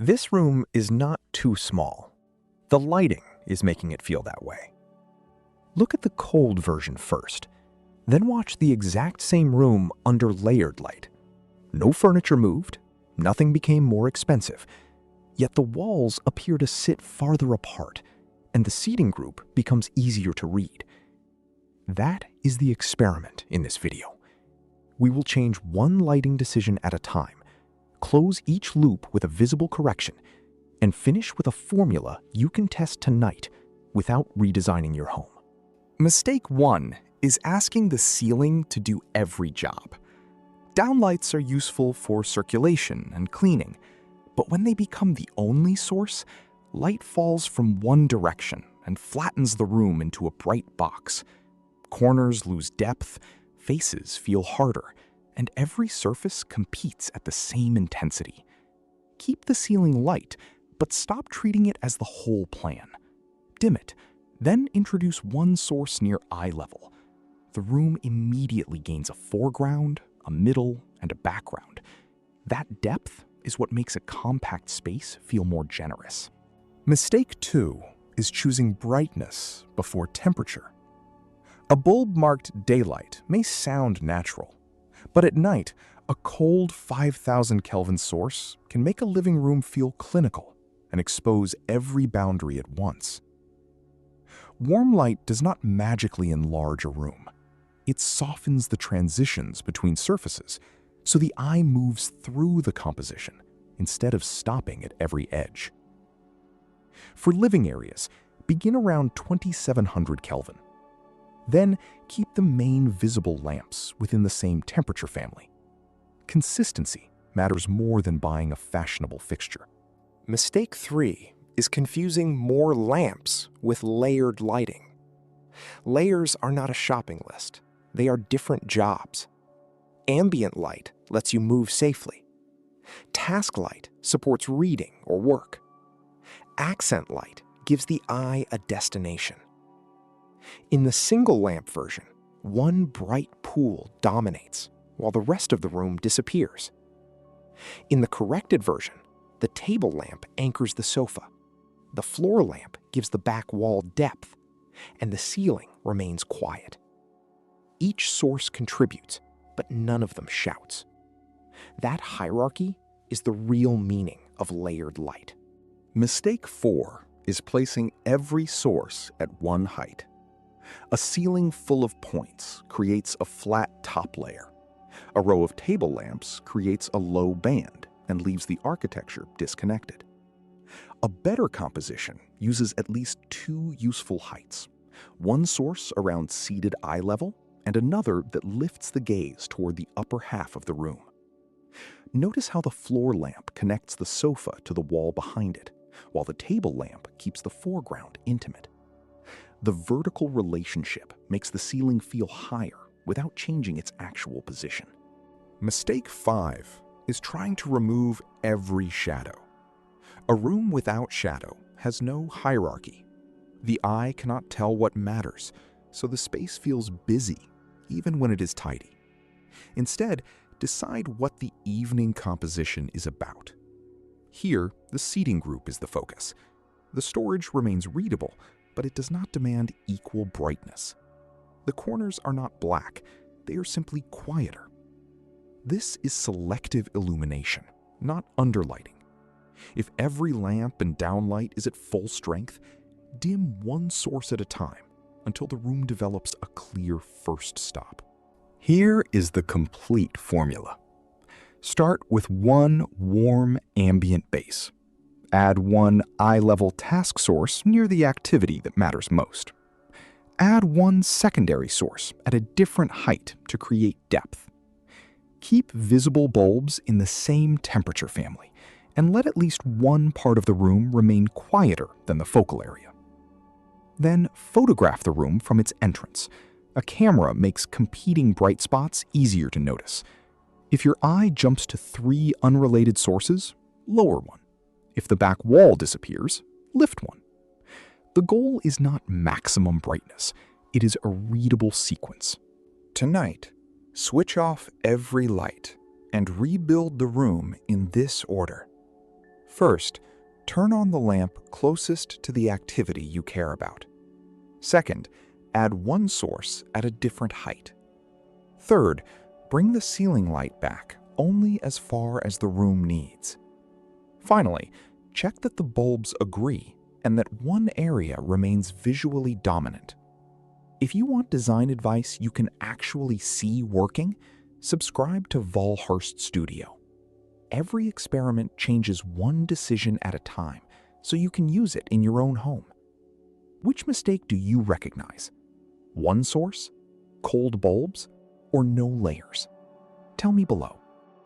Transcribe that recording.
This room is not too small. The lighting is making it feel that way. Look at the cold version first, then watch the exact same room under layered light. No furniture moved, nothing became more expensive, yet the walls appear to sit farther apart, and the seating group becomes easier to read. That is the experiment in this video. We will change one lighting decision at a time, close each loop with a visible correction, and finish with a formula you can test tonight without redesigning your home. Mistake 1 is asking the ceiling to do every job. Downlights are useful for circulation and cleaning, but when they become the only source, light falls from one direction and flattens the room into a bright box. Corners lose depth, faces feel harder, and every surface competes at the same intensity. Keep the ceiling light, but stop treating it as the whole plan. Dim it, then introduce one source near eye level. The room immediately gains a foreground, a middle, and a background. That depth is what makes a compact space feel more generous. Mistake 2 is choosing brightness before temperature. A bulb marked daylight may sound natural, but at night, a cold 5,000 Kelvin source can make a living room feel clinical and expose every boundary at once. Warm light does not magically enlarge a room. It softens the transitions between surfaces, so the eye moves through the composition instead of stopping at every edge. For living areas, begin around 2700 Kelvin. Then keep the main visible lamps within the same temperature family. Consistency matters more than buying a fashionable fixture. Mistake 3 is confusing more lamps with layered lighting. Layers are not a shopping list. They are different jobs. Ambient light lets you move safely. Task light supports reading or work. Accent light gives the eye a destination. In the single lamp version, one bright pool dominates while the rest of the room disappears. In the corrected version, the table lamp anchors the sofa. The floor lamp gives the back wall depth, and the ceiling remains quiet. Each source contributes, but none of them shouts. That hierarchy is the real meaning of layered light. Mistake 4 is placing every source at one height. A ceiling full of points creates a flat top layer. A row of table lamps creates a low band and leaves the architecture disconnected. A better composition uses at least two useful heights, one source around seated eye level and another that lifts the gaze toward the upper half of the room. Notice how the floor lamp connects the sofa to the wall behind it, while the table lamp keeps the foreground intimate. The vertical relationship makes the ceiling feel higher without changing its actual position. Mistake 5 is trying to remove every shadow. A room without shadow has no hierarchy. The eye cannot tell what matters, so the space feels busy even when it is tidy. Instead, decide what the evening composition is about. Here, the seating group is the focus. The storage remains readable, but it does not demand equal brightness. The corners are not black, they are simply quieter. This is selective illumination, not underlighting. If every lamp and downlight is at full strength, dim one source at a time until the room develops a clear first stop. Here is the complete formula. Start with one warm ambient base. Add one eye-level task source near the activity that matters most. Add one secondary source at a different height to create depth. Keep visible bulbs in the same temperature family, and let at least one part of the room remain quieter than the focal area. Then photograph the room from its entrance. A camera makes competing bright spots easier to notice. If your eye jumps to 3 unrelated sources, lower one. If the back wall disappears, lift one. The goal is not maximum brightness, it is a readable sequence. Tonight, switch off every light and rebuild the room in this order. First, turn on the lamp closest to the activity you care about. Second, add one source at a different height. Third, bring the ceiling light back only as far as the room needs. Finally, check that the bulbs agree and that one area remains visually dominant. If you want design advice you can actually see working, subscribe to Valharst Studio. Every experiment changes one decision at a time, so you can use it in your own home. Which mistake do you recognize? One source, cold bulbs, or no layers? Tell me below.